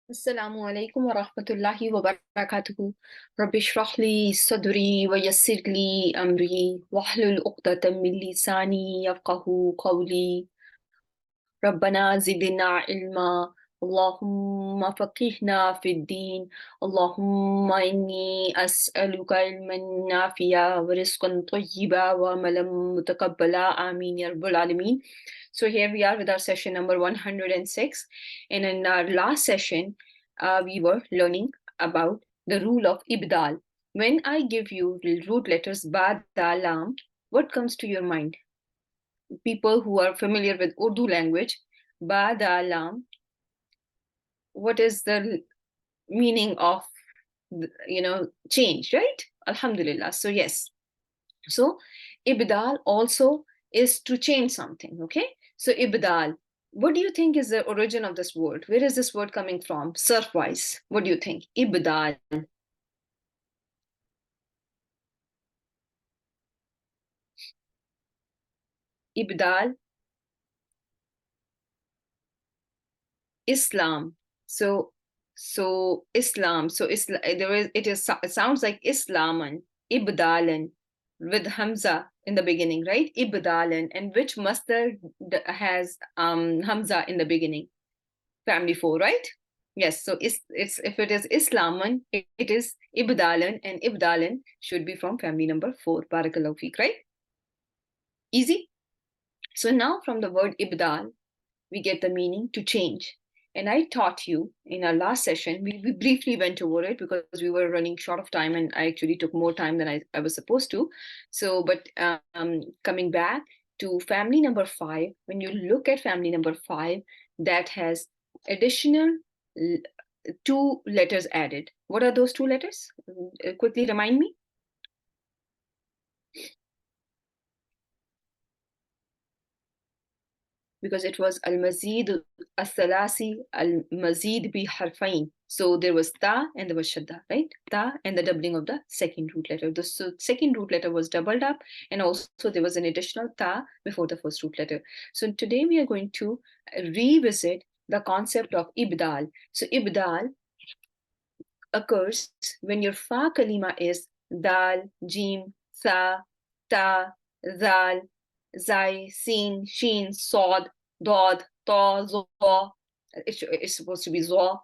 Assalamu alaikum wa rahmatullahi wa barakatuhu. Rabbi shrah li sadri wa yassir li amri wahlul uqdatam min lisani yafqahu qawli. ربنا زدنا علما اللهم فقهنا في الدين اللهم إني أسألك علما نافعا ورزقا طيبا وعملا متقبلا آمين يا رب العالمين. So here we are with our session number 106, and in our last session we were learning about the rule of ibdal. When I give you the root letters ba, da, lam, what comes to your mind? People who are familiar with Urdu language, ba, da, lam, what is the meaning of, change, right? Alhamdulillah. So, yes. So, ibdal also is to change something, okay? So, ibdal, what do you think is the origin of this word? Where is this word coming from? Surf-wise, what do you think? Ibdal. Ibdal, Islam. So Islam. So it sounds like Islaman, Ibdalan, with Hamza in the beginning, right? Ibdalan, and which masdar has Hamza in the beginning? Family four, right? Yes. So it's if it is Islaman, it is Ibdalan, and Ibdalan should be from family number four. Barakallahu feek, right? Easy. So now from the word Ibdal, we get the meaning to change. And I taught you in our last session, we briefly went over it because we were running short of time and I actually took more time than I was supposed to. So, but coming back to family number five, when you look at family number five, that has additional two letters added. What are those two letters? Quickly remind me. Because it was al-mazid al-thalasi al-mazid bi harfain. So there was ta and there was shadda, right? Ta and the doubling of the second root letter. The second root letter was doubled up, and also there was an additional ta before the first root letter. So today we are going to revisit the concept of ibdal. So ibdal occurs when your fa kalima is dal, jim, sa, ta, zal, zai, sin, shin, sod, dod, ta, zo. It's supposed to be zo.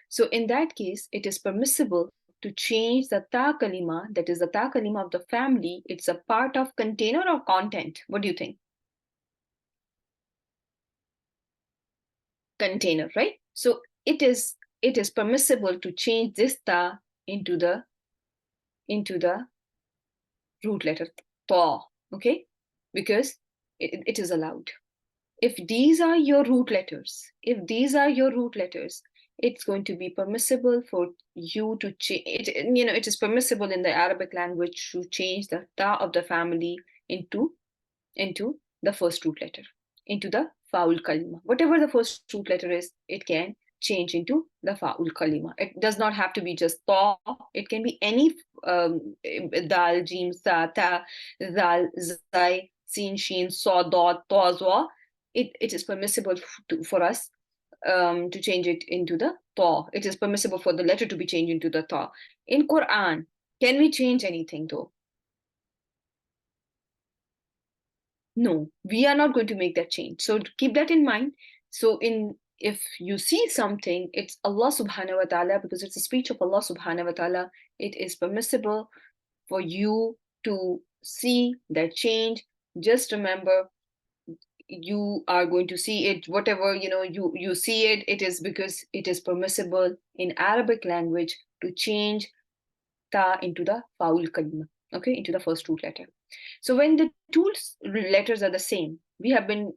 So in that case, it is permissible to change the ta kalima, that is the ta kalima of the family. It's a part of container or content. What do you think? Container, right? So it is permissible to change this ta into the root letter ta, okay? Because it is allowed. If these are your root letters, it's going to be permissible for you to change it. It is permissible in the Arabic language to change the ta of the family into the first root letter, into the faul kalima. Whatever the first root letter is, it can change into the faul kalima. It does not have to be just ta. It can be any dal, jim, sa, ta, zal, zai, sin, shin, sa, dot, ta, zwa. It is permissible for us to change it into the ta. It is permissible for the letter to be changed into the ta. In Quran, can we change anything though? No, we are not going to make that change. So keep that in mind. So if you see something, it's Allah subhanahu wa ta'ala, because it's a speech of Allah subhanahu wa ta'ala, it is permissible for you to see that change. Just remember, you are going to see it, whatever you see it, it is because it is permissible in Arabic language to change ta into the faul kalima, okay, into the first root letter. So when the two letters are the same, we have been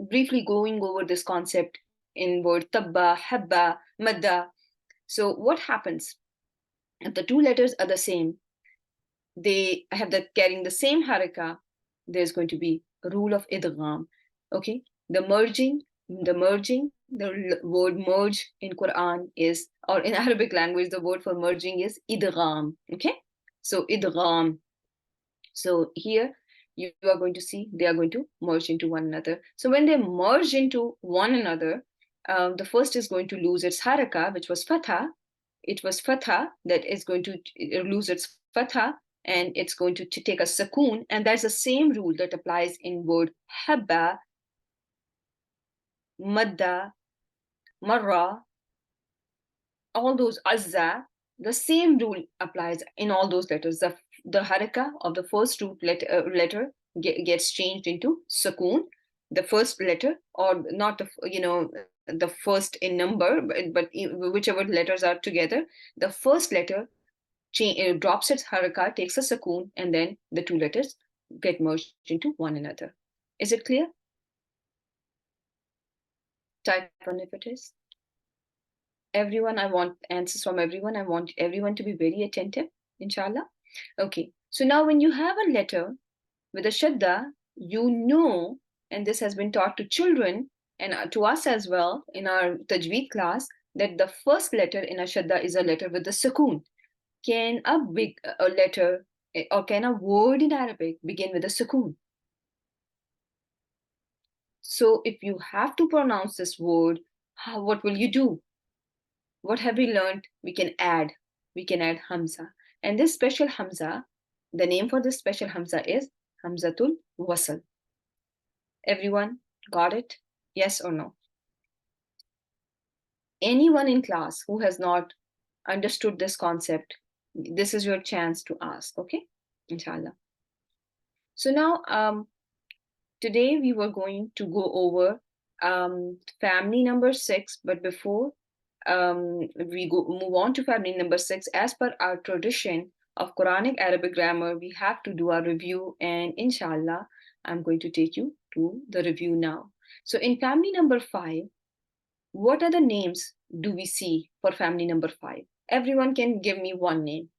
briefly going over this concept in word tabba, habba, madda. So what happens if the two letters are the same? They have that carrying the same haraka. There's going to be a rule of idgham. Okay, the word merge in Quran is, or in Arabic language, the word for merging is idgham. Okay, so idgham. So here you are going to see they are going to merge into one another. So when they merge into one another, the first is going to lose its haraka, which was fatha. It was fatha that is going to lose its fatha, and it's going to take a sakoon. And that's the same rule that applies in word habba, madda, marra, all those azza. The same rule applies in all those letters. The haraka of the first root letter gets changed into sakoon, the first letter, or not the the first in number, but whichever letters are together, the first letter drops its haraka, takes a sakoon, and then the two letters get merged into one another. Is it clear? Type on if it is. Everyone, I want answers from everyone. I want everyone to be very attentive, inshallah. Okay, so now when you have a letter with a shadda, you know, and this has been taught to children and to us as well in our tajweed class, that the first letter in a shadda is a letter with a sukoon. Can a letter or can a word in Arabic begin with a sukoon? So if you have to pronounce this word, what will you do? What have we learned? We can add Hamza. And this special Hamza, the name for this special Hamza is Hamzatul Wasl. Everyone got it? Yes or no? Anyone in class who has not understood this concept, this is your chance to ask, okay? Inshallah. So now, today we were going to go over family number 6, but before we move on to family number 6, as per our tradition of Quranic Arabic grammar, we have to do our review, and inshallah, I'm going to take you to the review now. So in family number 5, what are the names do we see for family number 5? Everyone can give me one name.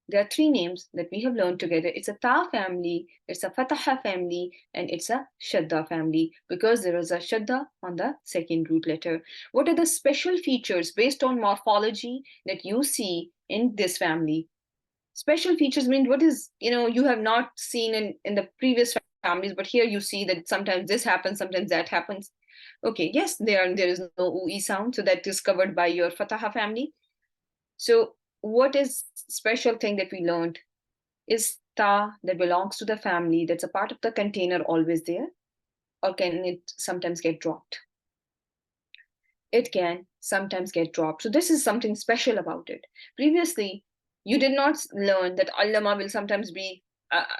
There are 3 names that we have learned together. It's a Ta family, it's a Fataha family, and it's a Shadda family, because there is a Shadda on the second root letter. What are the special features based on morphology that you see in this family? Special features mean what is, you have not seen in the previous families, but here you see that sometimes this happens, sometimes that happens. Okay, yes, there is no ui sound, so that is covered by your Fataha family. So what is special thing that we learned? Is ta that belongs to the family, that's a part of the container, always there? Or can it sometimes get dropped? It can sometimes get dropped. So this is something special about it. Previously, you did not learn that allama will sometimes be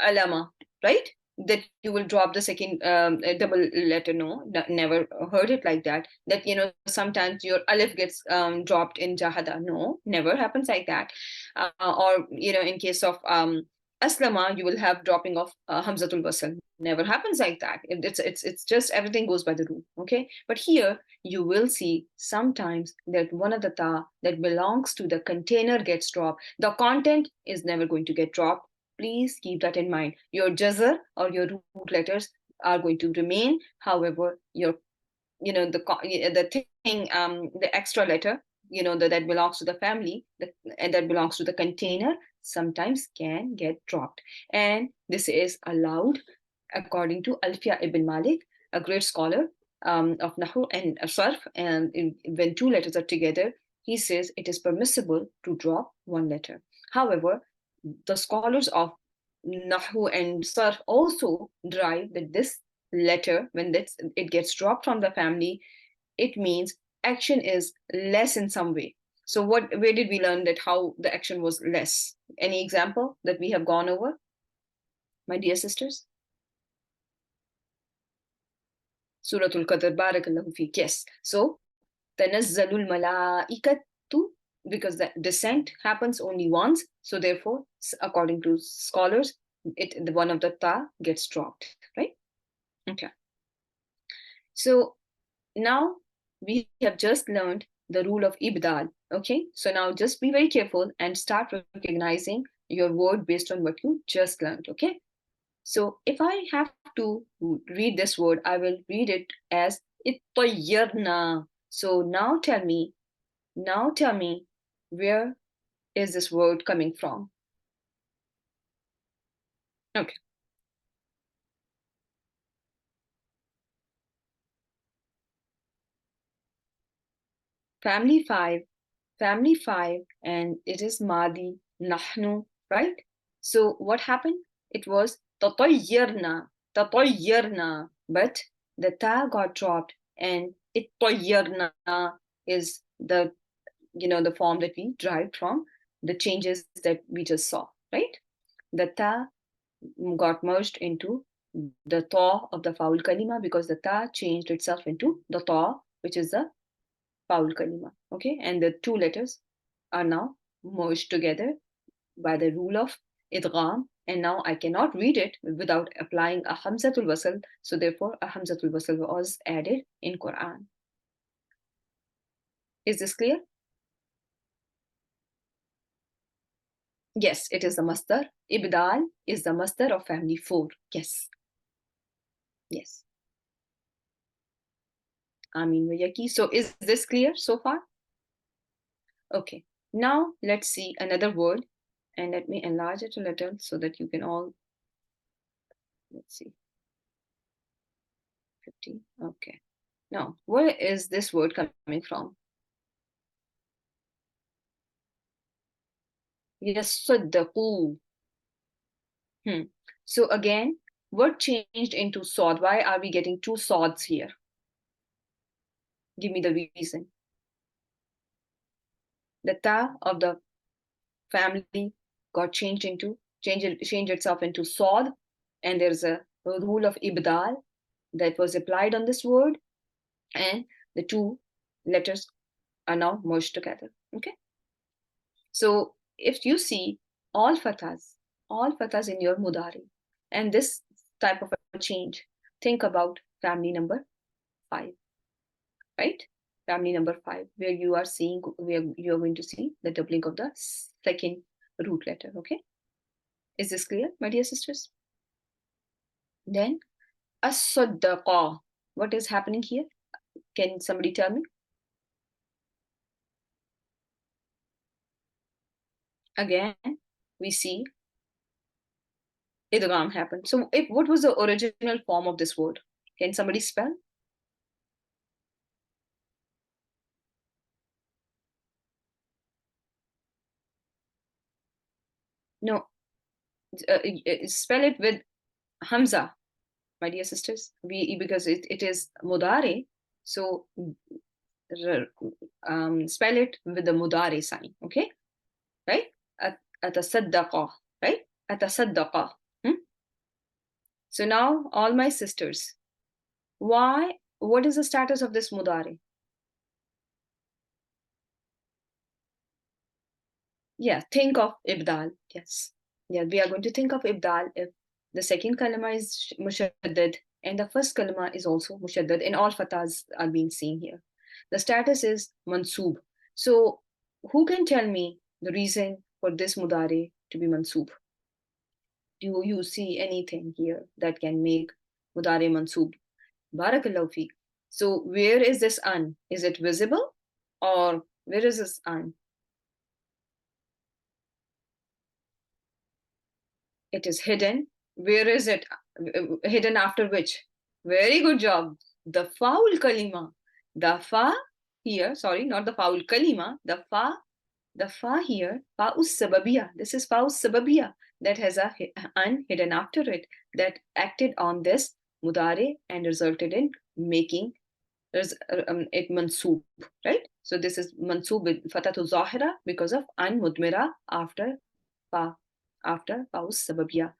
alama, right? That you will drop the second double letter. No, never heard it like that. That sometimes your alif gets dropped in jahada. No, never happens like that. Or in case of aslama, you will have dropping of hamzatul wasl. Never happens like that. It's just everything goes by the rule. Okay, but here you will see sometimes that one of the ta that belongs to the container gets dropped. The content is never going to get dropped. Please keep that in mind. Your jazr or your root letters are going to remain. However, your the thing, the extra letter, that belongs to the family, and that belongs to the container, sometimes can get dropped. And this is allowed according to Alfiya ibn Malik, a great scholar of Nahu and Sarf. And when 2 letters are together, he says it is permissible to drop 1 letter. However, the scholars of Nahu and Sarf also derive that this letter, when it gets dropped from the family, it means action is less in some way. So where did we learn that how the action was less? Any example that we have gone over, my dear sisters? Suratul Qadr, barakallahu fiqh. Yes. So, tanazzalul malaikatu, because the descent happens only once. So therefore, according to scholars, the one of the ta gets dropped, right? Okay. So now we have just learned the rule of ibdal. Okay. So now just be very careful and start recognizing your word based on what you just learned. Okay. So if I have to read this word, I will read it as ittayyarna. So now tell me, where is this word coming from? Okay. family five, and it is Madi, Nahnu, right? So what happened? It was tatayyarna, but the ta got dropped, and ittayyarna is the the form that we derived from the changes that we just saw, right? The ta got merged into the ta of the foul kalima because the ta changed itself into the ta, which is the foul kalima. Okay, and the two letters are now merged together by the rule of idgham, and now I cannot read it without applying a hamzatul wasl. So therefore, a hamzatul wasl was added in Quran. Is this clear? Yes, it is the masdar. Ibdal is the masdar of family 4. Yes. Yes. Amin wa yaki. So is this clear so far? Okay. Now let's see another word, and let me enlarge it a little so that you can all, let's see, 50. Okay. Now, where is this word coming from? Yasaddaqu. So again, what changed into sod? Why are we getting two sods here? Give me the reason. The ta of the family got changed itself into sod, and there's a rule of ibdal that was applied on this word, and the two letters are now merged together. Okay. So if you see all fathas in your mudari, and this type of a change, think about family number 5, right? Family number 5, where you are going to see the doubling of the second root letter. Okay, is this clear, my dear sisters? Then as-saddaqa. What is happening here? Can somebody tell me? Again, we see idgham happen. So what was the original form of this word? Can somebody spell? No, spell it with hamza, my dear sisters. Because it is mudari, so spell it with the mudari sign. Okay, right? Atasaddaqa, right? Atasaddaqa. So now, all my sisters, what is the status of this mudari? Yeah, think of ibdal. Yes. Yeah, we are going to think of ibdal if the second kalima is mushaddad and the first kalima is also mushaddad, and all fathas are being seen here. The status is mansoob. So who can tell me the reason for this mudari to be mansoob? Do you see anything here that can make mudari mansoob? Barakallahu fi. So where is this an? Is it visible, or where is this an? It is hidden. Where is it? Hidden after which? Very good job. The foul kalima. The fa here, sorry, not the foul kalima. The fa here, fa us sababiya. This is fa us sababiya that has a an hidden after it that acted on this mudare and resulted in making it mansoob, right? So this is mansoob with fatatu zahira because of an mudmira after fa, after paus sababiya.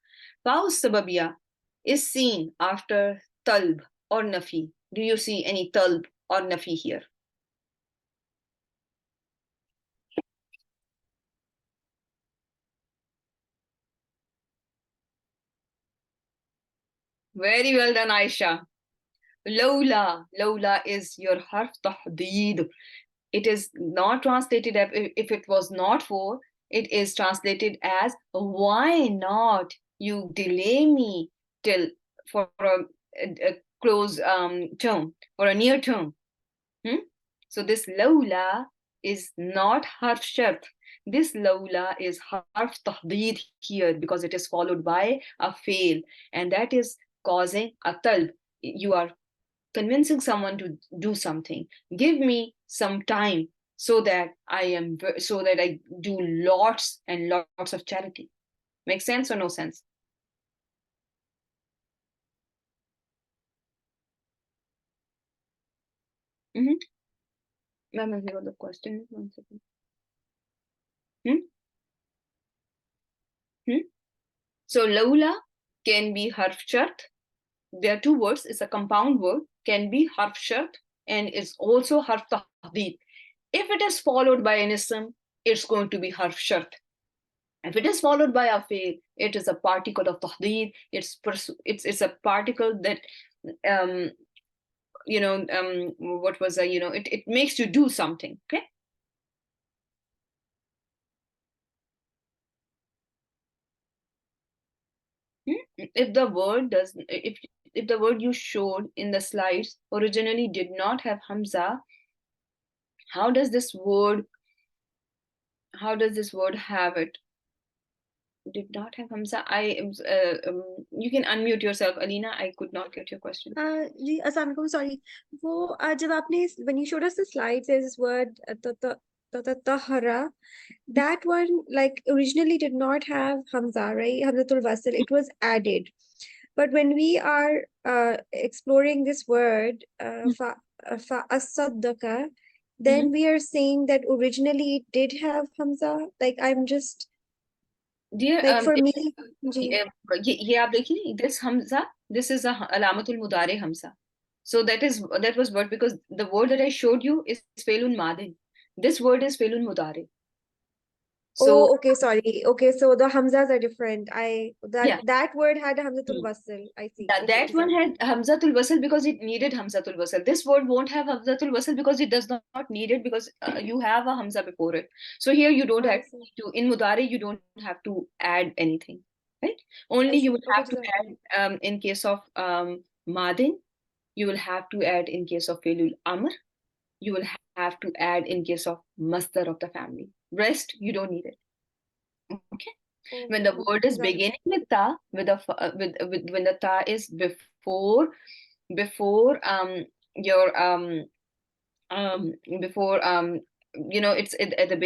Paus sababiya is seen after talb or nafi. Do you see any talb or nafi here? Very well done, Aisha. Lawla is your harf tahdeed. It is not translated if it was not for, it is translated as why not you delay me till for a close term or a near term. So this lawla is not harf shart. This lawla is harf tahdeed here because it is followed by a fail, and that is causing a talb. You are convincing someone to do something. Give me some time so that I do lots and lots of charity. Make sense or no sense? Mm-hmm. Let me hear the question. 1 second. Hmm? Hmm? So lawla can be harf shart. There are two words. It's a compound word. Can be harf shart and is also harf tahdid. If it is followed by an ism, it's going to be harf shart. If it is followed by a fail, it is a particle of tahdid. It's a particle that um what was it makes you do something. Okay. If the word does if the word you showed in the slides originally did not have hamza, how does this word have it? Did not have hamza. You can unmute yourself, Alina. I could not get your question. जी अस्सलाम वालेकुम sorry वो जब आपने when you showed us the slides there's this word tahara that one like originally did not have hamza right hamzatul wasl it was added but when we are exploring this word fa asaddaqa then we are saying that originally it did have hamza like I'm just Dear, like for me जी ये आप देखिए, this hamza, this is a alamatul mudare hamza. So that was word, because the word that I showed you is felun madin. This word is felun mudare. So Oh, okay, sorry. Okay, so the Hamzas are different. yeah, That word had Hamzatul Wasl. I see. Okay, that one Jazak. had hamzatul wasl because it needed hamzatul wasl. This word won't have hamzatul wasl because it does not need it, because you have a hamza before it. So here you don't I have see. to, in mudare you don't have to add anything, right? I Only you see. will Okay, have to Jazak. add in case of madin, you will have to add in case of felul amr, you will have to add in case of masdar of the family. Rest you don't need it. Okay. When the Okay, word is Jazak. beginning with ta, with when the ta is before your before it's at the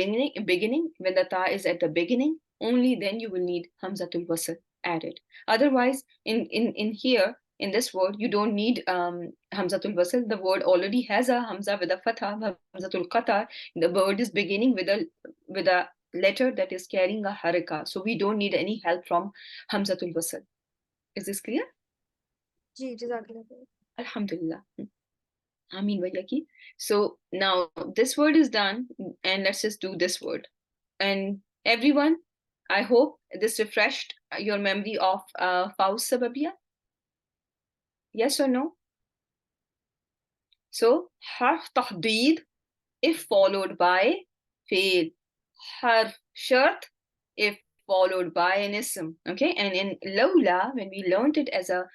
beginning, when the ta is at the beginning, only then you will need hamzatul wasl added. Otherwise, in here, in this word, you don't need hamzatul wasl. The word already has a hamza with a fatha, hamzatul qata. The word is beginning with a letter that is carrying a haraka, so we don't need any help from hamzatul wasl. Is this clear? Ji, Jazakallah khair. Alhamdulillah. Amin Vayaki. So now this word is done, and let's just do this word. And everyone, I hope this refreshed your memory of Faust Sababia. Yes or no? So harf tahdid if followed by fail. Harf shart if followed by an ism. Okay, and in lawla, when we learned it as a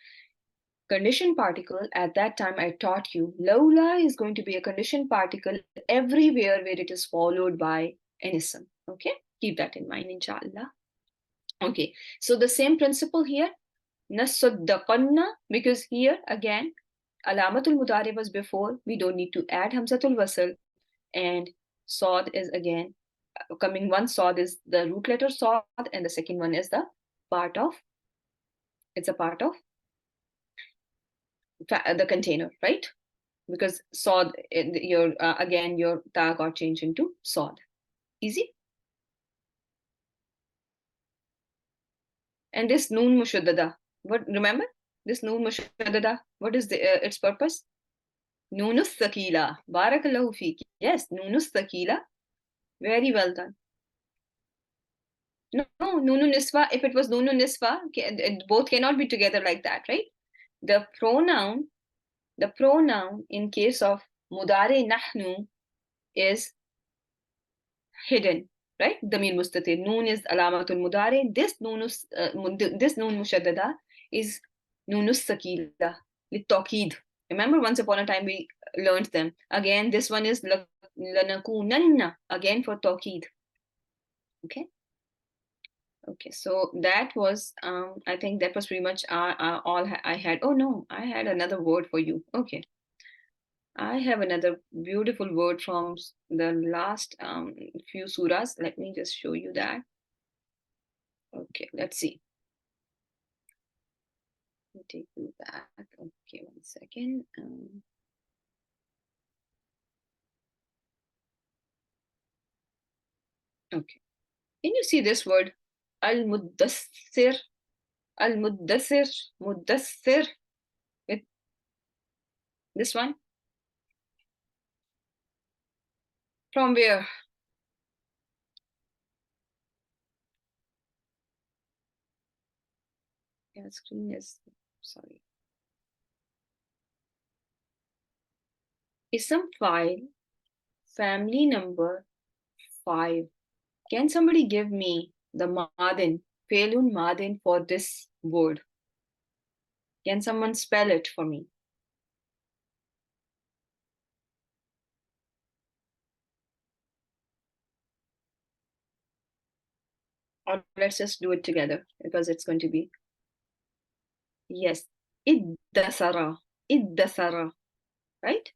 condition particle, at that time I taught you lawla is going to be a condition particle everywhere where it is followed by an ism. Okay, keep that in mind, inshallah. Okay, so the same principle here, nasaddaqanna, because here again alamatul mudari was before, we don't need to add hamzatul wasl, and sod is again coming. One sod is the root letter sod, and the second one is the part of, it's a part of the container, right? Because sod, your again your ta got changed into sod. Easy. And this noon mushaddada, what, remember this noon mushaddada, what is its purpose? Nunus sakila. Barakallahu feek. Yes, nunus sakila. Very well done. No, nunu niswa. If it was nunu niswa, both cannot be together like that, right? The pronoun in case of mudare nahnu is hidden, right? Damir mustatir. Noon is alamatul mudare. This noon mushaddada is nunus sakila. Litokid. Remember, once upon a time we learned them. Again, this one is lanakunanna, again for tokid. Okay. Okay, so that was I think that was pretty much all I had. Oh no, I had another word for you. Okay. I have another beautiful word from the last few surahs. Let me just show you that. Okay, let's see. Let me take you back. Okay, 1 second. Okay. Can you see this word? Al-Muddassir. Al-Muddassir. Muddassir. With this one. From where? Yeah, screen is, sorry. Ism file, family number 5. Can somebody give me the Madin, Felun Madin for this word? Can someone spell it for me? Or let's just do it together because it's going to be, yes, Iddasara. Iddasara, right?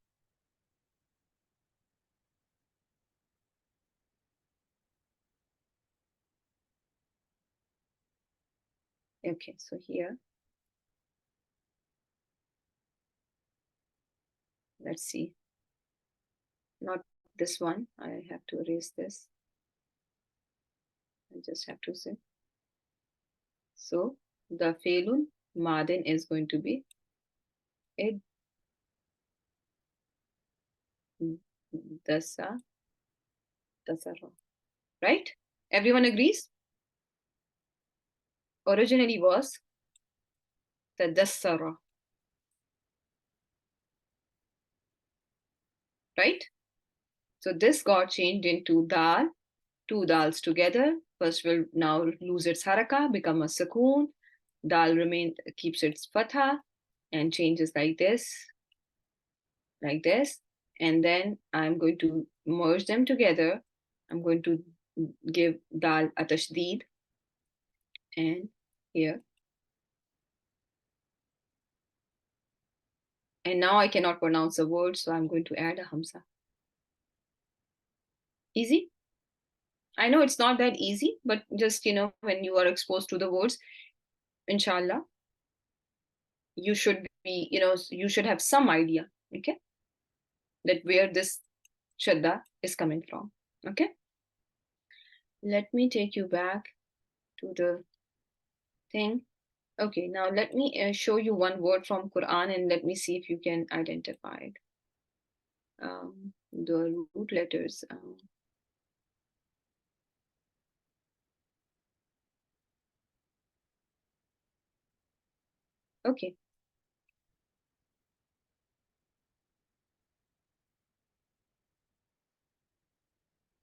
Okay, so here, let's see. Not this one. I have to erase this. I just have to say. So the Felun Madin is going to be Iddasara. Right? Everyone agrees? Originally was Tadassara. Right? So this got changed into Dal, two Dals together. First will now lose its haraka, become a Sukoon. Dal keeps its Fatha and changes like this. And then I'm going to merge them together. I'm going to give Dal a Tashdeed. And here. And now I cannot pronounce the word, so I'm going to add a Hamza. Easy? I know it's not that easy, but just, when you are exposed to the words, inshallah, you should be, you should have some idea, okay, that where this shadda is coming from, okay? Let me take you back to the thing. Okay, now let me show you one word from Quran and let me see if you can identify it. The root letters. Okay.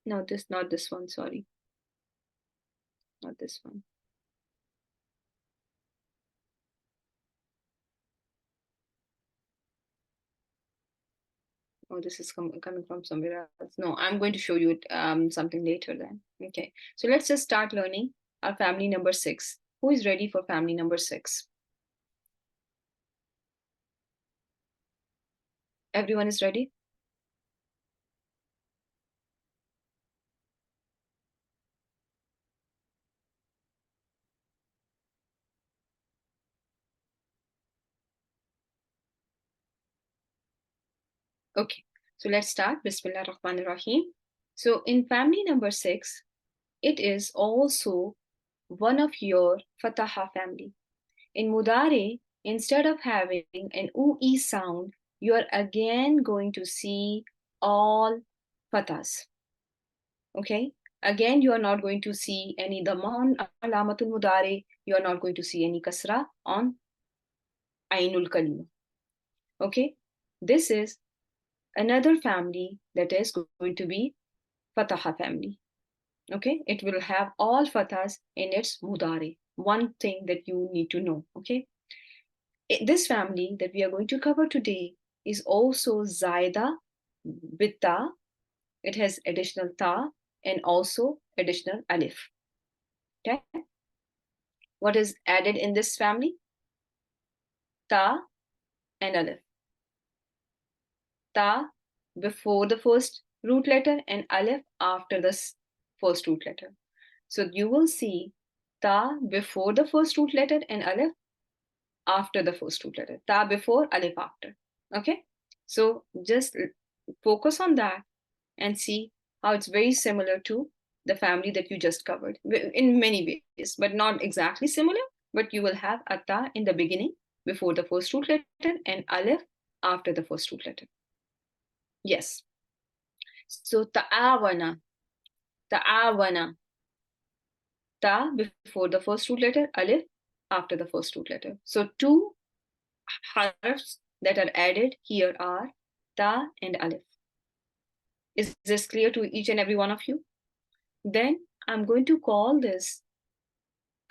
No, not this one, sorry. Not this one. Oh, this is coming from somewhere else. No, I'm going to show you something later then. Okay, so let's just start learning our family number 6. Who is ready for family number 6? Everyone is ready? Okay, so let's start. Bismillah Rahman Rahim. So in family number 6, it is also one of your Fataha family. In Mudare, instead of having an UE sound, you are again going to see all Fatahs. Okay, again you are not going to see any dhamma on alamatul mudare, you are not going to see any kasra on ainul kalima. Okay, this is another family that is going to be fataha family. Okay, it will have all fathas in its mudare. One thing that you need to know. Okay, this family that we are going to cover today is also zaida bitta. It has additional ta and also additional alif. Okay, what is added in this family? Ta and alif. ta before the first root letter and alif after the first root letter. So you will see ta before the first root letter and alif after the first root letter. Ta before, alif after. Okay? So just focus on that and see how it's very similar to the family that you just covered in many ways, but not exactly similar. But you will have a ta in the beginning before the first root letter and alif after the first root letter. Yes. So ta'awana, ta'awana, ta before the first root letter, alif after the first root letter. So two harfs that are added here are ta and alif. Is this clear to each and every one of you? Then I am going to call this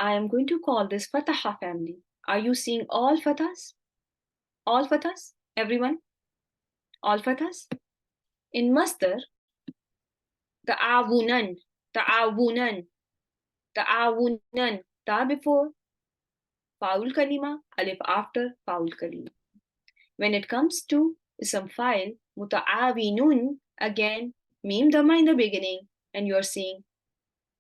Fataha family. Are you seeing all Fathas? All Fathas? Everyone? All Fathas? In Masdar, ta'awunan, ta'awunan, ta'awunan, ta before, faul kalima, alif after, faul kalima. When it comes to ism file, muta'awinun, again, mim dhamma in the beginning, and you are seeing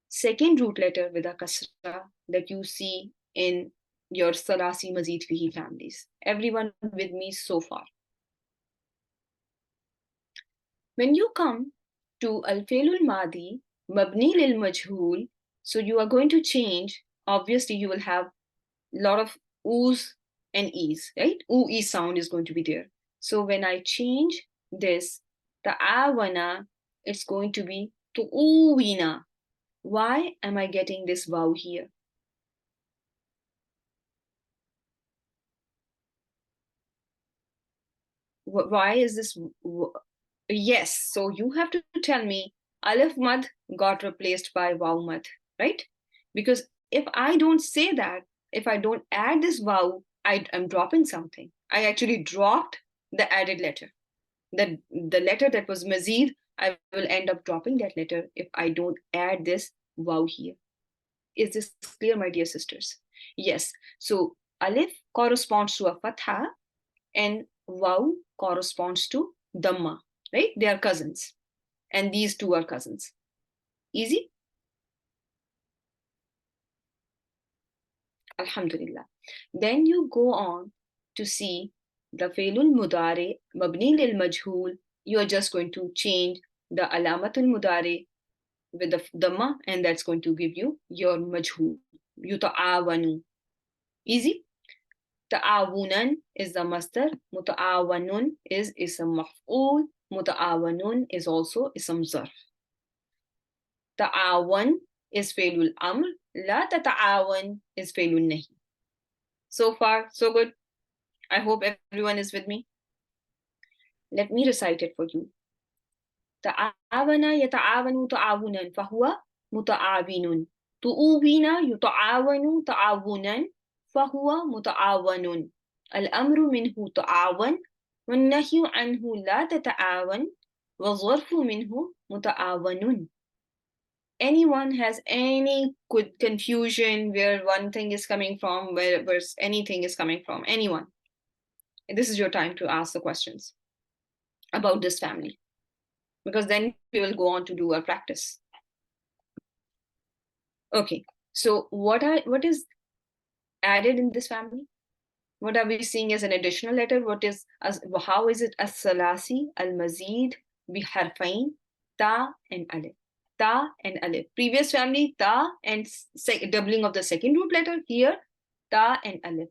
second root letter with a kasra that you see in your Salasi Mazid Fihi families. Everyone with me so far. When you come to Al-Failul Madi, Mabni lil Majhul, so you are going to change, obviously you will have a lot of oo's and e's, right? Oo, e sound is going to be there. So when I change this, the awana, it's going to be tu'uwina. Why am I getting this vaw here? Why is this? Yes, so you have to tell me alif mad got replaced by vaw mad, right? Because if I don't say that, if I don't add this vaw, I'm dropping something. I actually dropped the added letter. The letter that was mazid, I will end up dropping that letter if I don't add this vaw here. Is this clear, my dear sisters? Yes. So alif corresponds to a fatha and Vav corresponds to Dhamma, right? They are cousins. And these two are cousins. Easy? Alhamdulillah. Then you go on to see the Failul Mudare, Mabni lil Majhul. You are just going to change the Alamatul Mudare with the Dhamma, and that's going to give you your Majhul. Yuta'awanu. Easy? Ta'awunan is the masdar. Muta'awanun is ism maf'ul. Muta'awanun is also ism zarf. Ta'awan is failul amr. La tata'awan is failul nahi. So far, so good. I hope everyone is with me. Let me recite it for you. Ta'awana yata'awanu ta'awunan fahuwa muta'awinun. Tu'uwina yuta'awanu ta'awunan فهو متعاون الأمر منه تعاون والنهي عنه لا تتعاون والظرف منه متعاون. Anyone has any confusion where one thing is coming from, where anything is coming from? Anyone? This is your time to ask the questions about this family, because then we will go on to do our practice. Okay, so what is added in this family? What are we seeing as an additional letter? How is it as-salasi, al-mazid, biharfain, ta and alif? Ta and alif. Previous family, ta and doubling of the second root letter. Here, ta and alif.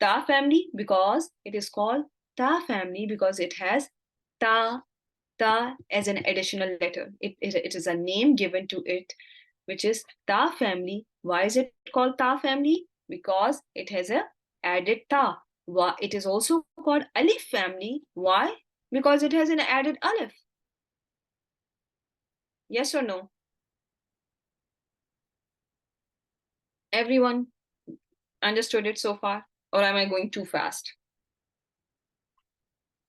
Ta family because it is called ta family because it has ta as an additional letter. It is a name given to it, which is ta family. Why is it called ta family? Because it has a added ta. It is also called alif family. Why? Because it has an added alif. Yes or no? Everyone understood it so far? Or am I going too fast?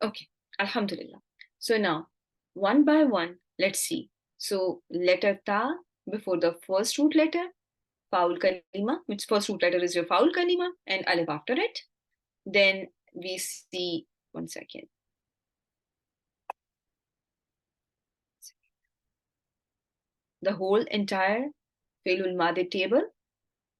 Okay, alhamdulillah. So now, one by one, let's see. So letter ta before the first root letter, faul kalima, which first root letter is your faul kalima, and alif after it. Then we see, one second. the whole entire fi'lul madi table.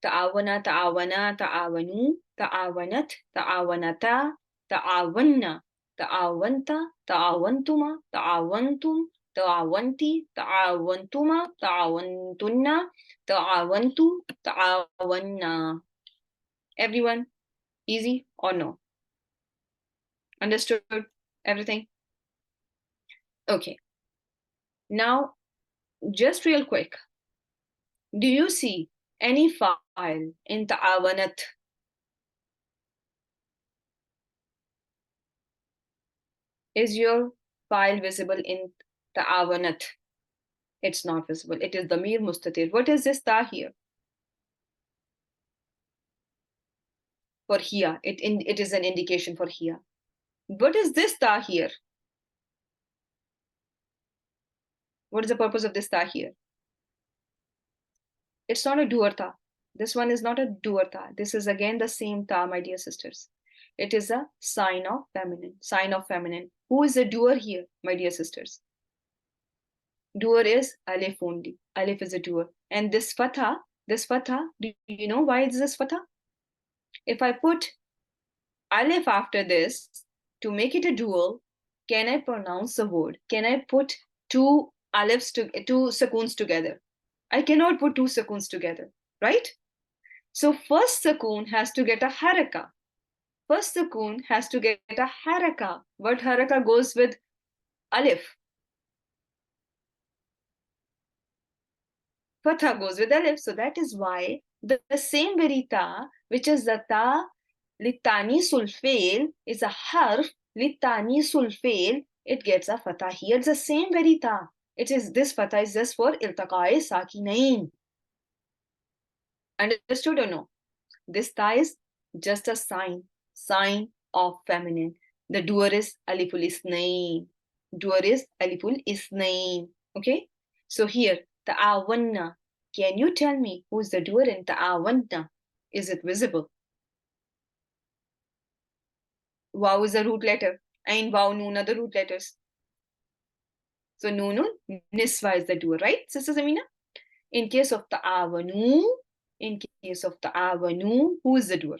Ta'awana, ta'awana, ta'awanu, ta'awanat, ta'awanata, ta'awanna, ta'awanta, ta'awantuma, ta'awantum, ta'awanti, ta'awantuma, ta'awantunna, ta'awantu, ta'awanna. Everyone, easy or no? Understood everything? Okay. Now, just real quick, do you see any file in ta'awanat? Is your file visible in ta'awanat? It's not visible. It is damir mustatir. What is this ta here? For here. It is an indication for here. What is this ta here? What is the purpose of this ta here? It's not a doer ta. This one is not a doer ta. This is again the same ta, my dear sisters. It is a sign of feminine. Sign of feminine. Who is the doer here, my dear sisters? Doer is alif only. Alif is a doer. And this fatha, do you know why it's this fatha? If I put alif after this to make it a dual, can I pronounce the word? Can I put two sukoons together? I cannot put two sukoons together, right? So first sukoon has to get a haraka. First sukoon has to get a haraka. What haraka goes with alif? Fatha goes with alif. So that is why the same very ta, which is the ta litani sulfail, is a harf litani sulfail. It gets a fatha here. It's the same very ta. This fatha is just for iltaqai sakinain. Understood or no? This ta is just a sign of feminine. The doer is aliful isnain. Doer is aliful isnain. Okay? So here, ta'awanna. Can you tell me who's the doer in ta'awanna? Is it visible? Waw is the root letter. Ain, waw, noon are the root letters. So noonun, niswa is the doer, right, Sister Zamina? In case of ta'awanu, who is the doer?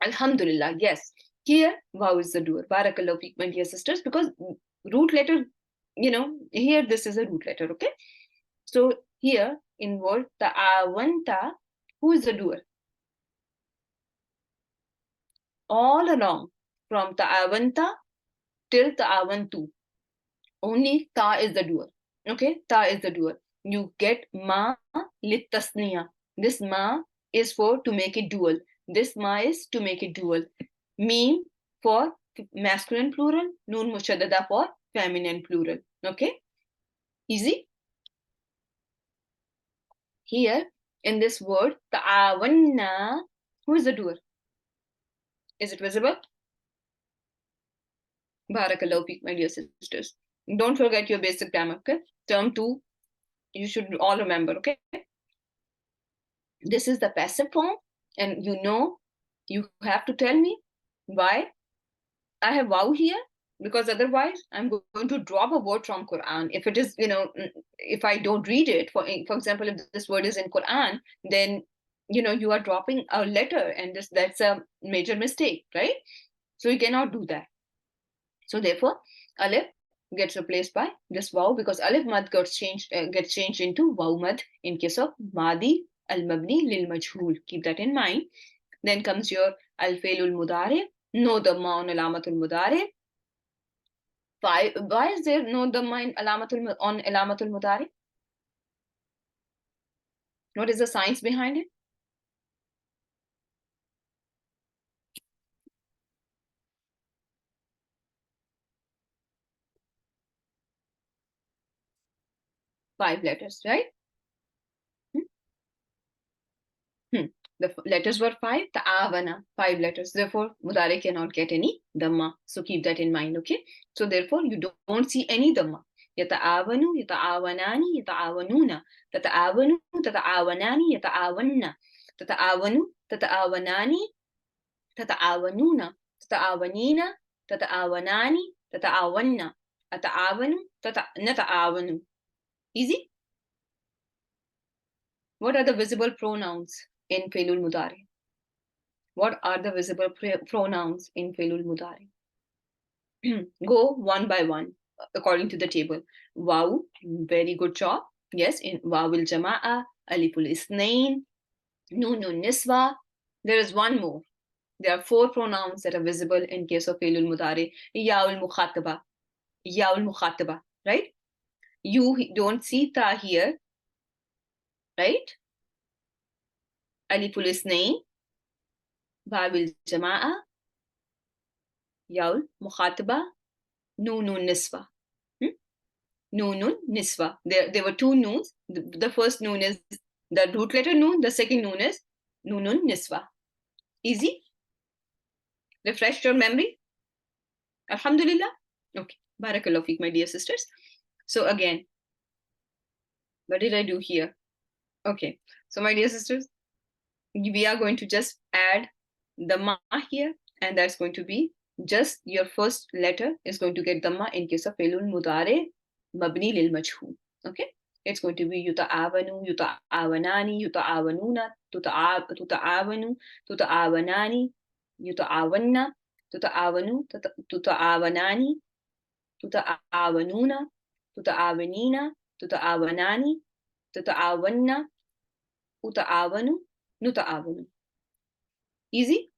Alhamdulillah, yes. Here, waw is the doer. Barakallahu feek, my dear sisters, because root letter, here this is a root letter, okay? So here, in word ta'awanta, who is the doer? All along, from ta'awanta till ta'awantu, only ta is the doer. Okay, ta is the doer. You get ma lit tasniya. This ma is for to make it dual. This ma is to make it dual. Mim for masculine plural, noon mushaddada for feminine plural. Okay, easy. Here in this word ta'awanna, who is the doer? Is it visible? Barakallahu feek, my dear sisters. Don't forget your basic grammar, okay? Term 2, you should all remember, okay? This is the passive form, and you have to tell me why I have waw here, because otherwise I'm going to drop a word from Quran. If it is, if I don't read it, for example, if this word is in Quran, then you are dropping a letter, and that's a major mistake, right? So you cannot do that. So therefore, alif gets replaced by this waw, because alif mad gets changed into waw mad in case of madi al-mabni lil majhul. Keep that in mind. Then comes your al-failul mudari. No dhamma on alamatul mudari. Why is there no dhamma on alamatul mudari? What is the science behind it? Five letters, right? The letters were five, ta'avana, five letters. Therefore, mudari cannot get any dhamma. So keep that in mind, okay? So therefore, you don't see any dhamma. Yata'avanu, yata'awanani, yata'awanuna. Tata'avanu, tata'awanani, yata'awanna. Tata'avanu, tata'awanani, tata'awanuna. تتعاونين تتعاونان تتعاون أتعاون نتعاون. Easy. What are the visible pronouns in فعل المضارع? What are the visible pronouns in فعل المضارع? Go one by one according to the table. Wow, very good job. Yes, in واو الجماعة, ألف الاثنين, نون النسوة. There is one more. There are 4 pronouns that are visible in case of فعل المضارع. ياء المخاطبة, ياء المخاطبة, right? You don't see ta here, right? ألف الاثنين, واو الجماعة, ياء المخاطبة, نون النسوة. Noonun niswa. There were 2 noons. The first noon is the root letter noon. The second noon is noonun niswa. Easy? Refreshed your memory? Alhamdulillah? Okay. Barakallah feek, my dear sisters. So again, what did I do here? Okay. So my dear sisters, we are going to just add the ma here, and that's going to be just your first letter is going to get dhamma in case of Felul Mudare Mabni Lil Majhul. Okay? It's going to be yuta'awanu, yuta'awanani, yuta'awanuna, tuta'awanu, tuta'awanani, yuta'awanna, tuta'awanu, tuta'awanani, tuta'awanuna, tuta'awanina, tuta'awanani, tuta'awanna, uta'awanu, nuta'awanu. Easy?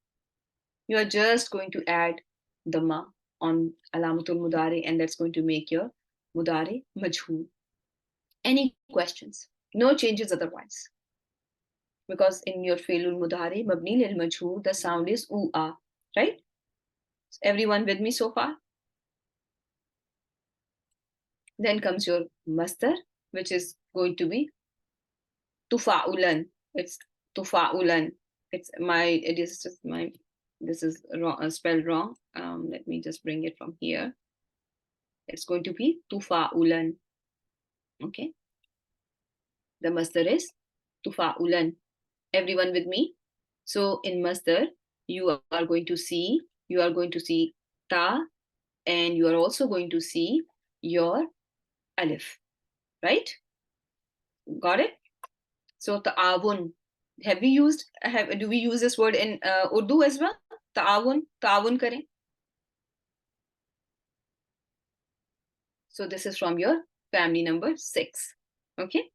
You are just going to add the ma on alamatul mudari, and that's going to make your mudari majhul. Any questions? No changes otherwise. Because in your fi'lul mudari, mabni lil majhul, the sound is u-a, right? Everyone with me so far? Then comes your masdar, which is going to be tufa'ulan. It's tufa'ulan. This is wrong, spelled wrong. Let me just bring it from here. It's going to be tufa'ulan. Okay. The masdar is tufa'ulan. Everyone with me? So in masdar, you are going to see ta, and you are also going to see your alif, right? Got it? So ta'awun. Do we use this word in Urdu as well? Ta'awun kare. So this is from your family number 6. Okay.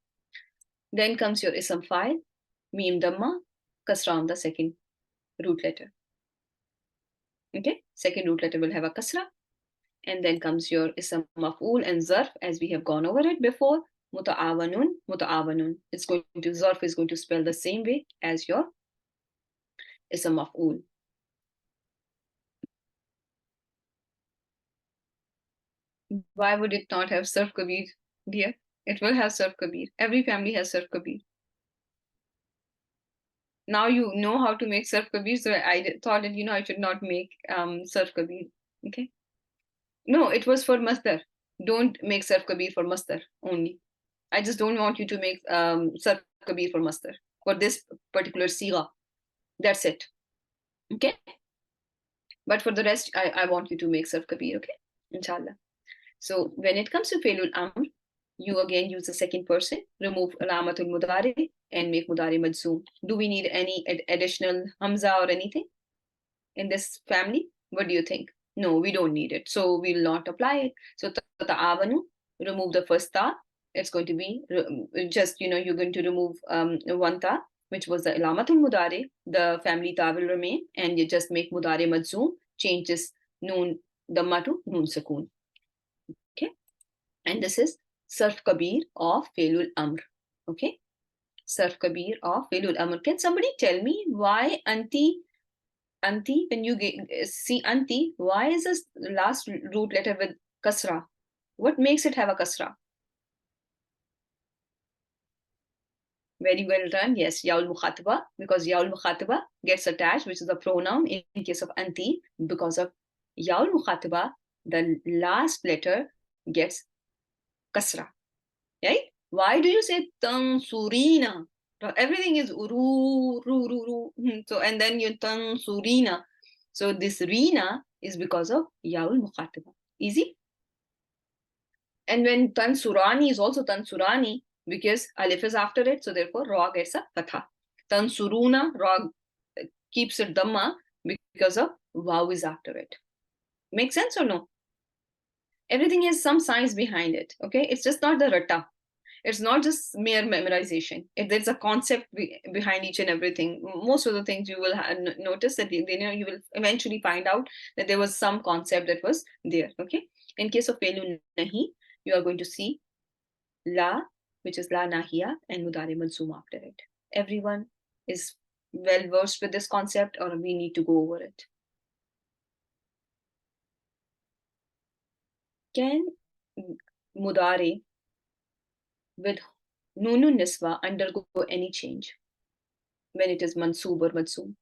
Then comes your ism file, mim dhamma, kasra on the second root letter. Okay. Second root letter will have a kasra. And then comes your ism maf'ul and zarf, as we have gone over it before. Muta'awanun, muta'awanun. Zarf is going to spell the same way as your ism maf'ul. Why would it not have Sarf Kabir, dear? It will have Sarf Kabir. Every family has Sarf Kabir. Now you know how to make Sarf Kabir, so I thought that, I should not make Sarf Kabir. Okay? No, it was for Masdar. Don't make Sarf Kabir for Masdar only. I just don't want you to make Sarf Kabir for Masdar, for this particular Siga. That's it. Okay? But for the rest, I want you to make Sarf Kabir, okay? Inshallah. So when it comes to Felul Amr, you again use the second person, remove Alamatul Mudari, and make Mudari Majzoom. Do we need any additional Hamza or anything in this family? What do you think? No, we don't need it. So we will not apply it. So Ta'awanu, remove the first ta. It's going to be just, you're going to remove one ta, which was the Alamatul Mudari. The family ta will remain, and you just make Mudari Majzoom, change this Noon Dhamma to Noon Sakoon. Okay, and this is Sarf Kabir of Felul Amr. Okay, Sarf Kabir of Felul Amr. Can somebody tell me why Anti, when you see Anti, why is this last root letter with Kasra? What makes it have a Kasra? Very well done. Yes, Yaul Mukhataba, because Yaul Mukhataba gets attached, which is a pronoun in case of Anti, because of Yaul Mukhataba, the last letter gets kasra, right? Why do you say tansurina? Everything is uru, ru, ru, ru. So, and then you tansurina. So this Rina is because of Yaul Muqataba. Easy? And when Tansurani is also Tansurani because Alif is after it, so therefore Ra gets a Fatha. Tansuruna, Ra keeps it Dhamma because of Waw is after it. Make sense or no? Everything has some science behind it, okay? It's just not the Rata. It's not just mere memorization. There's a concept behind each and everything. Most of the things you will notice that you will eventually find out that there was some concept that was there. Okay. In case of Pelu Nahi, you are going to see La, which is La Nahiya, and Mudare Mansum after it. Everyone is well versed with this concept, or we need to go over it. Can Mudare with Nunu Niswa undergo any change when it is Mansub or Mansum?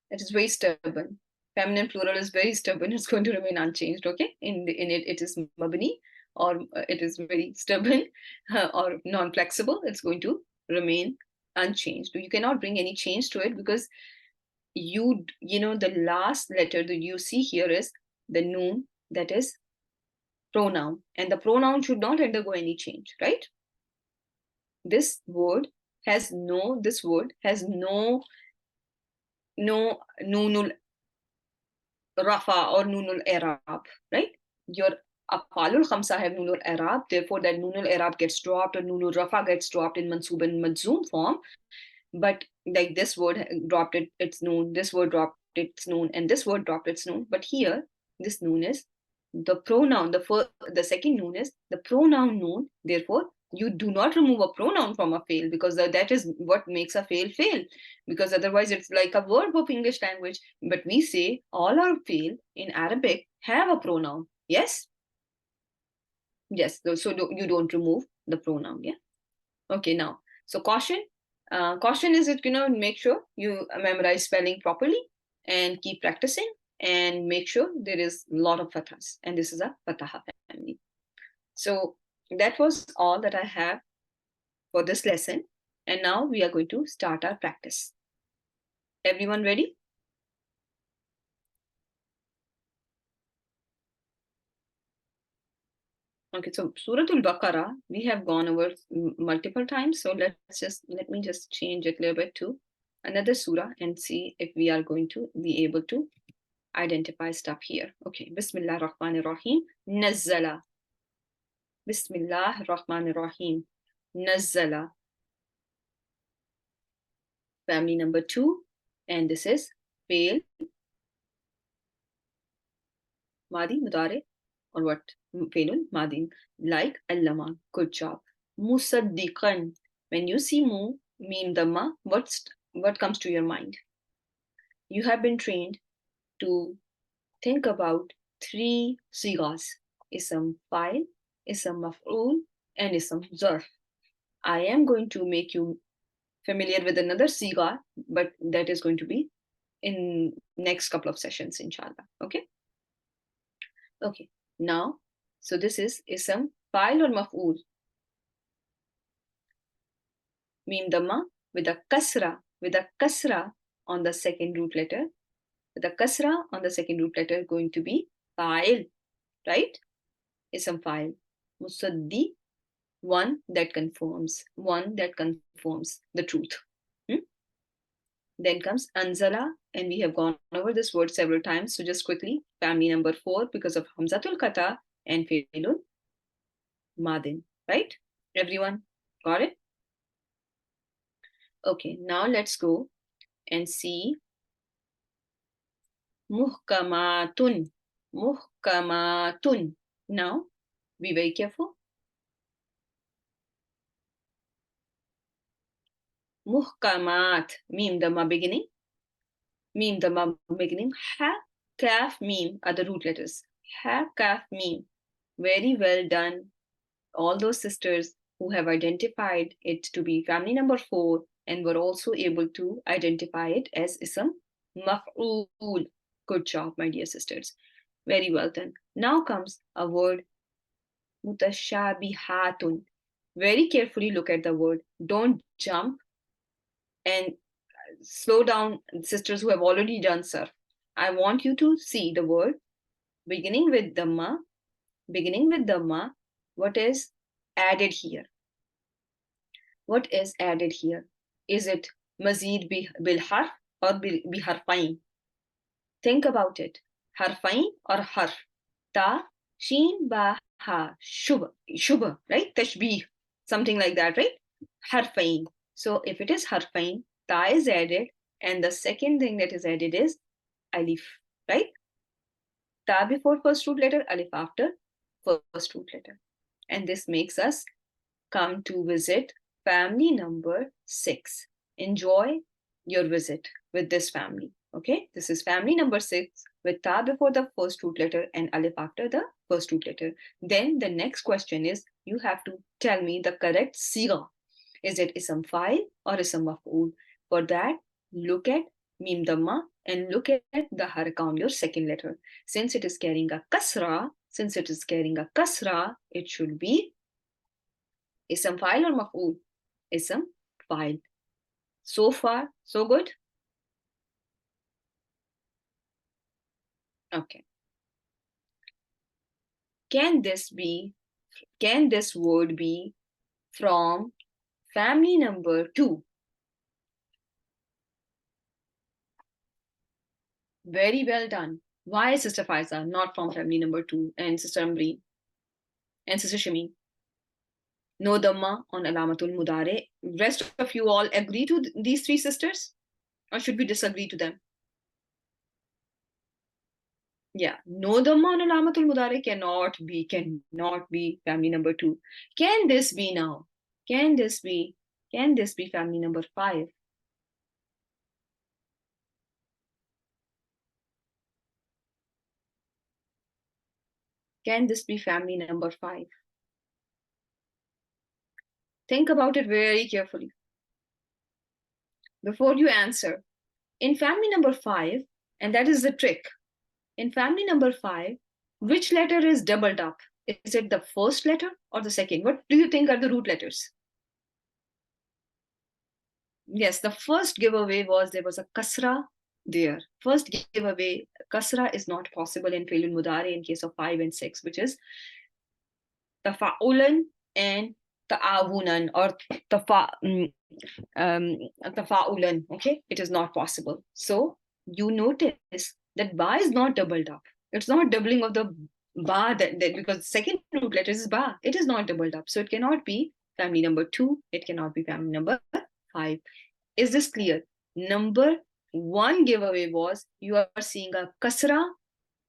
It is very stubborn. Feminine plural is very stubborn. It's going to remain unchanged. Okay, in it, it is mabni, or it is very stubborn or non-flexible. It's going to remain unchanged. You cannot bring any change to it because you know the last letter that you see here is the noon, that is pronoun, and the pronoun should not undergo any change, right? This word has no nunul rafa or nunul i'rab, right? Your afalul khamsa have nunul i'rab, therefore that nunul i'rab gets dropped or nunul rafa gets dropped in mansub and majzoom form. But like this word dropped its noon, this word dropped its noon, and this word dropped its noon. But here, this noon is the pronoun. The second noon is the pronoun noon. Therefore, you do not remove a pronoun from a fail because that is what makes a fail. Because otherwise, it's like a verb of English language. But we say all our fail in Arabic have a pronoun. Yes, yes. So you don't remove the pronoun. Yeah. Okay. Now, so caution. Caution is it, make sure you memorize spelling properly and keep practicing and make sure there is a lot of fathas. And this is a fataha family. So that was all that I have for this lesson. And now we are going to start our practice. Everyone ready? Okay, so Suratul Baqarah, we have gone over multiple times. So let me just change it a little bit to another surah and see if we are going to be able to identify stuff here. Okay, Bismillah Rahman Rahim. Nazzala. Bismillah Rahman Rahim. Nazzala. Family number 2. And this is fail, Madi, Mudare, or what? Failun, Madi. Like Allama. Good job. Musaddiqan. When you see mu, mim dhamma, what comes to your mind? You have been trained to think about 3 sigas: ism fa'il, ism maf'ul, and ism zarf. I am going to make you familiar with another siga, but that is going to be in next couple of sessions, inshallah. Okay. Okay. Now, so this is ism fa'il or maf'ul. Mim dhamma with a kasra on the second root letter. With a kasra on the second root letter going to be fa'il, right? Ism fa'il. Musaddi, one that confirms the truth. Then comes anzala, and we have gone over this word several times. So just quickly, family number 4 because of hamzatul kata and failun madin, right? Everyone got it? Okay, now let's go and see muhkamatun. Muhkamatun. Now, be very careful. Muhkamat, mim dhamma beginning. Mim dhamma beginning. Ha, kaf, mim are the root letters. Ha, kaf, mim. Very well done. All those sisters who have identified it to be family number 4 and were also able to identify it as ism maf'ul. Good job, my dear sisters. Very well done. Now comes a word mutashabihatun. Very carefully look at the word. Don't jump and slow down, sisters who have already done surf. I want you to see the word beginning with Dhamma, what is added here? What is added here? Is it mazid bil harf or bi harfain? Think about it. Harfain or harf? Ta, sheen, ba, ha, shubha, right? Tashbih, something like that, right? Harfain. So if it is harfain, ta is added, and the second thing that is added is alif, right? Ta before first root letter, alif after first root letter. And this makes us come to visit family number 6. Enjoy your visit with this family. Okay, this is family number 6 with ta before the first root letter and alif after the first root letter. Then the next question is you have to tell me the correct siga. Is it ism fa'il or ism maf'ul? For that, look at mim damma and look at the haraka on your second letter. Since it is carrying a kasra, it should be ism fa'il or maf'ul? Ism fa'il. So far, so good? Okay. Can this word be from family number 2? Very well done. Why, Sister Faiza, not from family number 2? And Sister Amri and Sister Shami? No dhamma on alamatul mudare. Rest of you all agree to these 3 sisters? Or should we disagree to them? Yeah, no dhamma on alamatul mudare cannot be family number 2. Can this be now? Can this be family number 5? Can this be family number 5? Think about it very carefully before you answer. In family number 5, and that is the trick. In family number 5, which letter is doubled up? Is it the first letter or the second? What do you think are the root letters? Yes, the first giveaway was there was a kasra there. First giveaway, kasra is not possible in fi'lul mudari in case of 5 and 6, which is tafa'ulan and ta'awunan or tafa'ulan. Okay, it is not possible. So you notice that ba is not doubled up. It's not doubling of the ba that because second root letter is ba. It is not doubled up. So it cannot be family number 2. It cannot be family number 5. Is this clear? Number 1 giveaway was you are seeing a kasra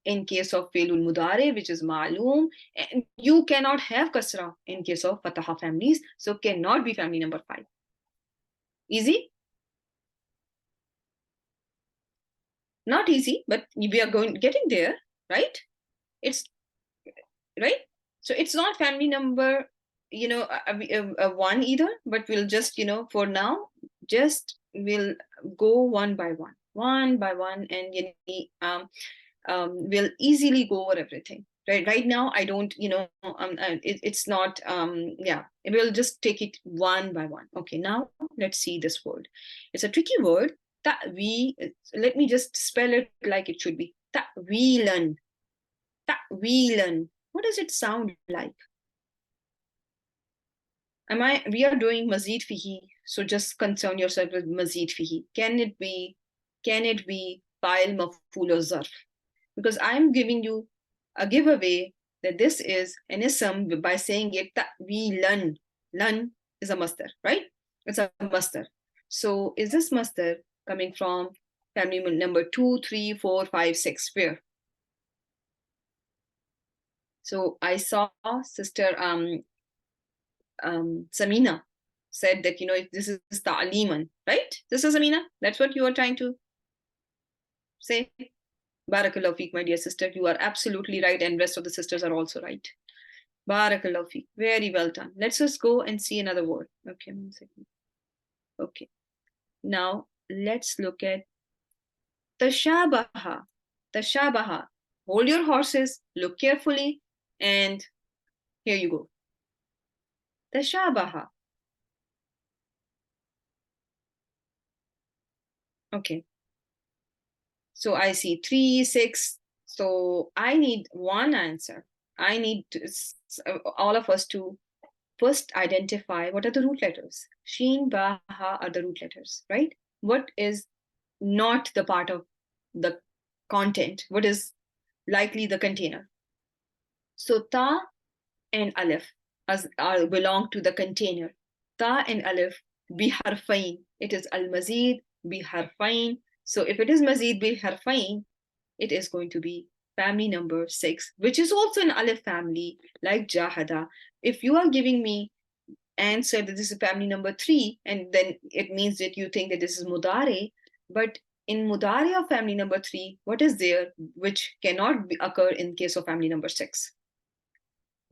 in case of Felul Mudare, which is Ma'loom, and you cannot have kasra in case of Fataha families, so cannot be family number 5. Easy? Not easy, but we are getting there, right? It's right. So it's not family number, 1 either, but we'll just, for now, just we'll go one by one, and we'll easily go over everything. Right now, I don't, it's not, yeah, we'll just take it one by one. Okay, now let's see this word. It's a tricky word. Let me just spell it like it should be. Ta'wilan. Ta'wilan. What does it sound like? We are doing mazid fihi, so just concern yourself with mazid fihi. Can it be fa'il maf'ul or zarf? Because I'm giving you a giveaway that this is an ism by saying it ta'wilan. Lan is a masdar, right? It's a masdar. So is this masdar coming from family number 2, 3, 4, 5, 6? Where? So I saw Sister Samina said that, this is ta'liman, right? This is Samina. That's what you are trying to say. Barakallahu feek, my dear sister. You are absolutely right, and rest of the sisters are also right. Barakallahu feek. Very well done. Let's just go and see another word. Okay, 1 second. Okay. Now let's look at tashabaha. Tashabaha. Hold your horses, look carefully, and here you go. Tashabaha. Okay. So I see 3, 6. So I need one answer. I need all of us to first identify what are the root letters. Sheen, Ba, Ha are the root letters, right? What is not the part of the content? What is likely the container? So Ta and Aleph belong to the container. Ta and Aleph biharfain. It is al-mazid biharfain. So if it is mazid biharfain, it is going to be family number 6, which is also an Aleph family, like Jahada. If you are giving me answer that this is family number 3, and then it means that you think that this is Mudare, but in Mudare of family number 3, what is there which cannot occur in case of family number 6?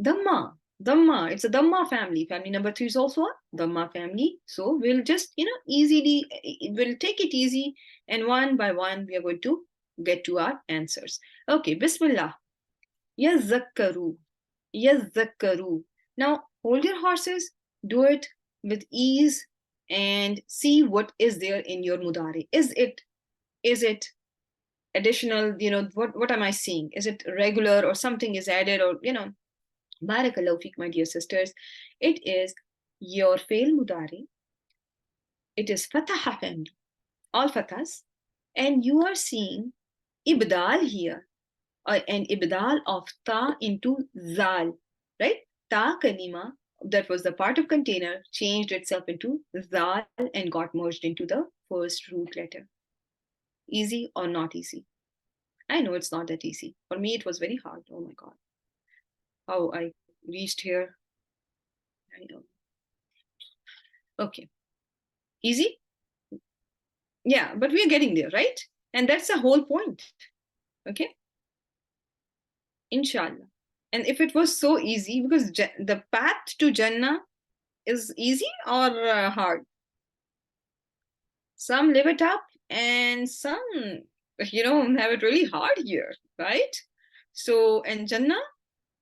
Dhamma. Dhamma. It's a Dhamma family. Family number 3 is also a Dhamma family. So we'll just, easily, we'll take it easy, and one by one, we are going to get to our answers. Okay, Bismillah. Yazakkaru. Yazakkaru. Now, hold your horses, do it with ease, and see what is there in your mudari. Is it additional? What am I seeing? Is it regular, or something is added, or Barakallahu feek, my dear sisters. It is your fail mudari. It is fataha family, all fathas, and you are seeing ibdal here, an ibdal of ta into zal, right? Ta kalima, that was the part of container, changed itself into zal and got merged into the first root letter. Easy or not easy? I know it's not that easy. For me, it was very hard. Oh my God. How I reached here. I know. Okay. Easy? Yeah, but we're getting there, right? And that's the whole point. Okay? Inshallah. And if it was so easy, because the path to Jannah is easy or hard? Some live it up, and some, have it really hard here, right? So, and Jannah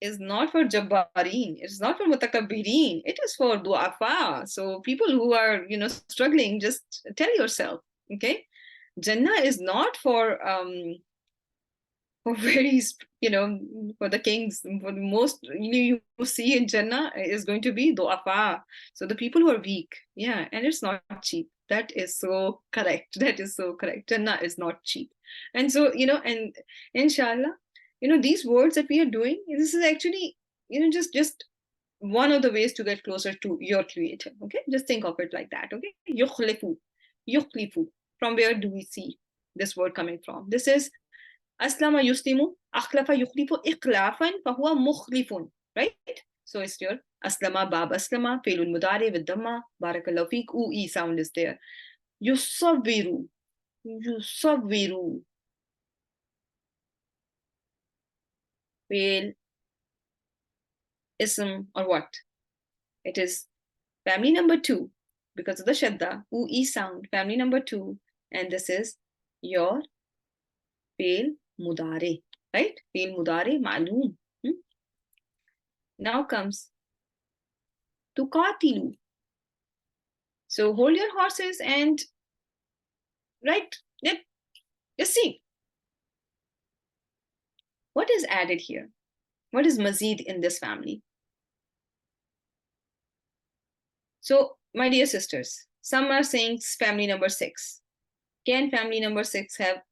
is not for Jabbareen, it's not for Mutakabbirin, it is for Du'afa. So, people who are, struggling, just tell yourself, okay? Jannah is not for very, for the kings. For the most you see in Jannah is going to be du'afa. So the people who are weak. Yeah, and it's not cheap. That is so correct. That is so correct. Jannah is not cheap. And so, and inshallah, these words that we are doing, this is actually, just one of the ways to get closer to your creator. Okay, just think of it like that. Okay, yukhlifu, yukhlifu. From where do we see this word coming from? This is أسلم يسلم أخلف يخلف إخلافا فهو مخلف, right? So it's your أسلم باب أسلم فعل المضارع بالضمة بارك الله فيك E sound is there. يصور فعل ism or what? It is family number 2 because of the shadda E sound, family number 2, and this is your فعل مضارع, right? فعل مضارع معلوم. Now comes tuqatilu. So hold your horses and right, just see what is added here. What is mazid in this family? So, my dear sisters, some are saying family number 6. Can family number 6 have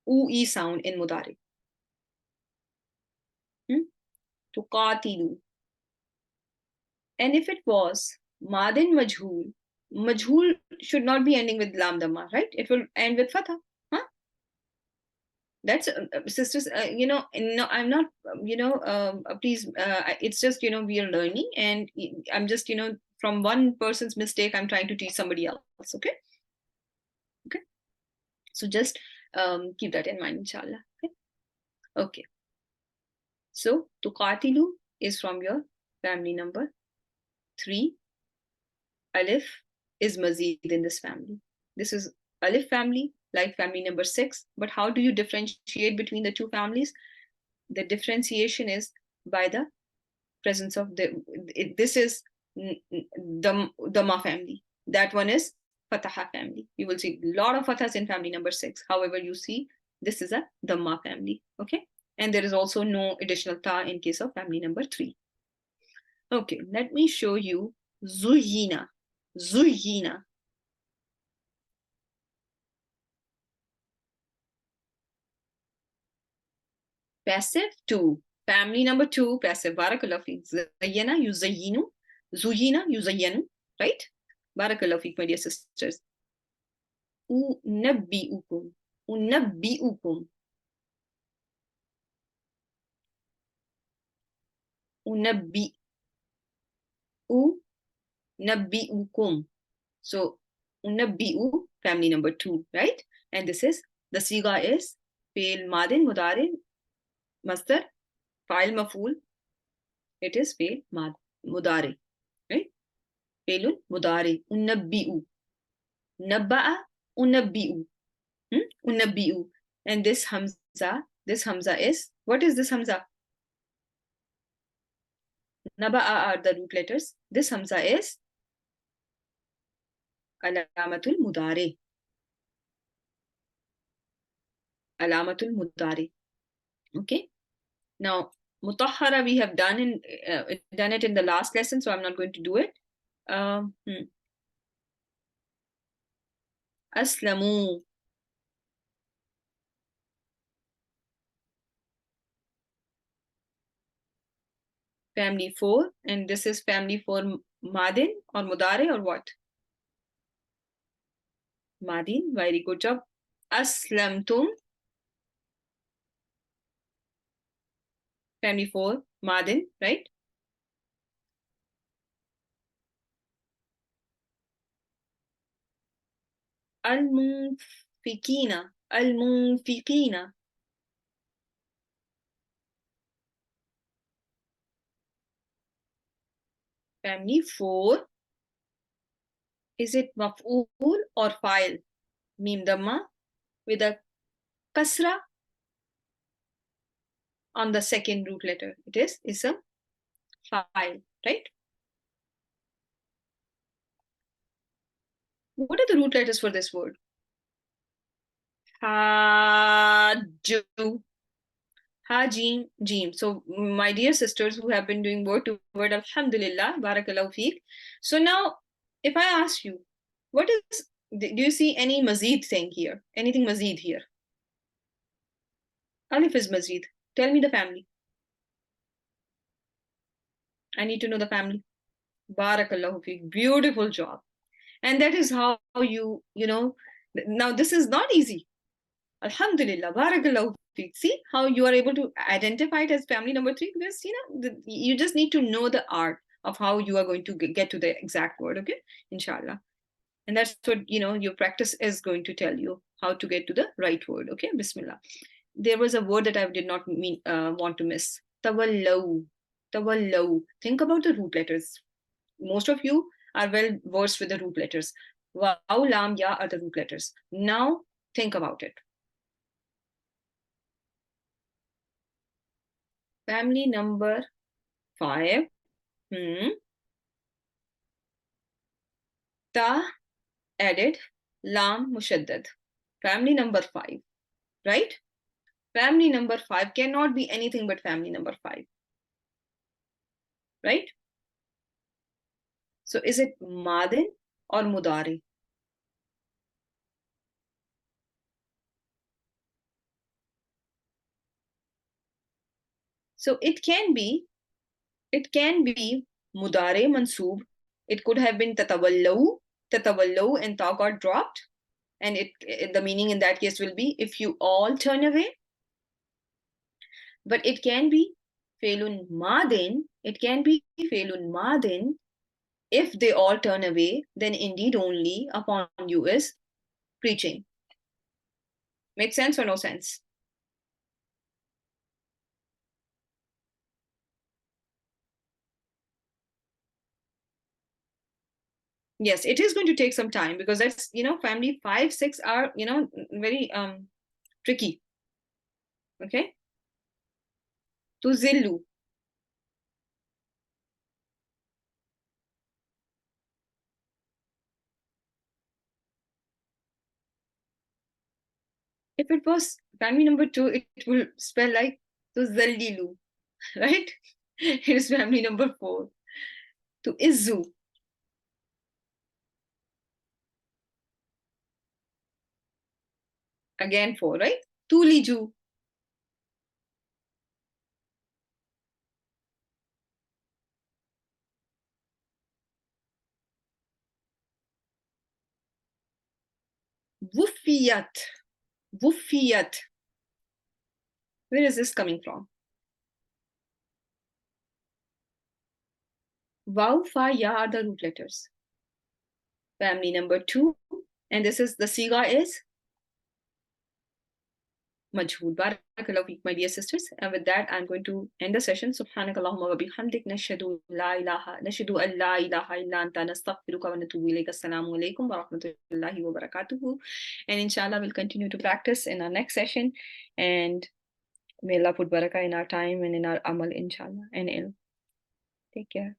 E sound in mudari? Tuqatilu. And if it was madin majhul should not be ending with lam dhamma, right? It will end with fatha. Huh? That's sisters, no, I'm not, please, it's just, we are learning, and I'm just, from one person's mistake, I'm trying to teach somebody else. Okay. So just keep that in mind, inshallah. Okay. So tuqatilu is from your family number 3. Alif is mazid in this family. This is Alif family, like family number 6. But how do you differentiate between the two families? The differentiation is by the presence of this is Dhamma family. That one is Fataha family. You will see a lot of Fathas in family number 6. However, you see This is a Dhamma family. Okay. And there is also no additional ta in case of family number 3. Okay, let me show you Zuyina. Zuyina. Passive 2. Family number 2, passive. Barakallahu feek. Zayyana, yuzayyinu. Zuyina, yuzayyanu. Right? Barakallahu feek, my dear sisters. Unabbi'ukum. Unabbi'ukum. Unabbi. Unabbi'ukum. So, unabbi'u, family number 2, right? And this is, the siga is fail madin, mudari, masdar, fa'il maf'ul. It is fail mudari, right? Failun mudari. Unabbi'u. Nabba'a, unabbi'u. Unabbi'u. And this hamza is, what is this hamza? Naba'a are the root letters. This hamza is alamatul mudari. Alamatul mudari. Okay. Now, mutahhara we have done it in the last lesson, so I'm not going to do it. Aslamu. Family 4, and this is family 4 madin or mudare or what? Madin, very good job. Aslamtum. Family 4 madin, right? Al-munfiqina. Al-munfiqina. Family 4, is it maf'ul or fa'il? Mim damma with a kasra on the second root letter. It is ism fa'il, right? What are the root letters for this word? Haju. Hajim, Jim. So, my dear sisters who have been doing word to word, alhamdulillah, barakallahu feek. So now, if I ask you, what is, do you see any mazid thing here? Anything mazid here? Alif is mazid. Tell me the family. I need to know the family. Barakallahu feek. Beautiful job. And that is how you know, now this is not easy. Alhamdulillah, barakallahu feek. See how you are able to identify it as family number 3? Because, you just need to know the art of how you are going to get to the exact word, okay? Inshallah. And that's what, your practice is going to tell you how to get to the right word, okay? Bismillah. There was a word that I did not want to miss. Tawallaw. Tawallaw. Think about the root letters. Most of you are well versed with the root letters. Waw, lam, ya are the root letters. Now, think about it. Family number 5. Ta added, lam mushaddad. Family number 5, right? Family number 5 cannot be anything but family number 5, right? So is it madin or mudari? So it can be mudare mansoob. It could have been tatawallaw, and ta got dropped. And the meaning in that case will be if you all turn away. But it can be failun madin. It can be failun madin. If they all turn away, then indeed only upon you is preaching. Make sense or no sense? Yes, it is going to take some time because that's, family 5, 6 are, very tricky. Okay. Tuzillu. If If it was family number 2, it will spell like to Zallilu, right? Here's family number 4. To Izzu. Again 4, right? Tuliju. Wufiyat. Wufiyat. Where is this coming from? Waw, Fa, Ya are the root letters. Family number 2. And this is the Siga is Majhool. Barakallahu feek, my dear sisters. And with that, I'm going to end the session. Subhanakallahumma wa bihamdik nashhadu an la ilaha illa anta nastaghfiruka wa natubu ilayk. Assalamu alaikum wa rahmatullahi wa barakatuhu. And inshallah, we'll continue to practice in our next session. And may Allah put barakah in our time and in our amal, inshallah, and ilm. Take care.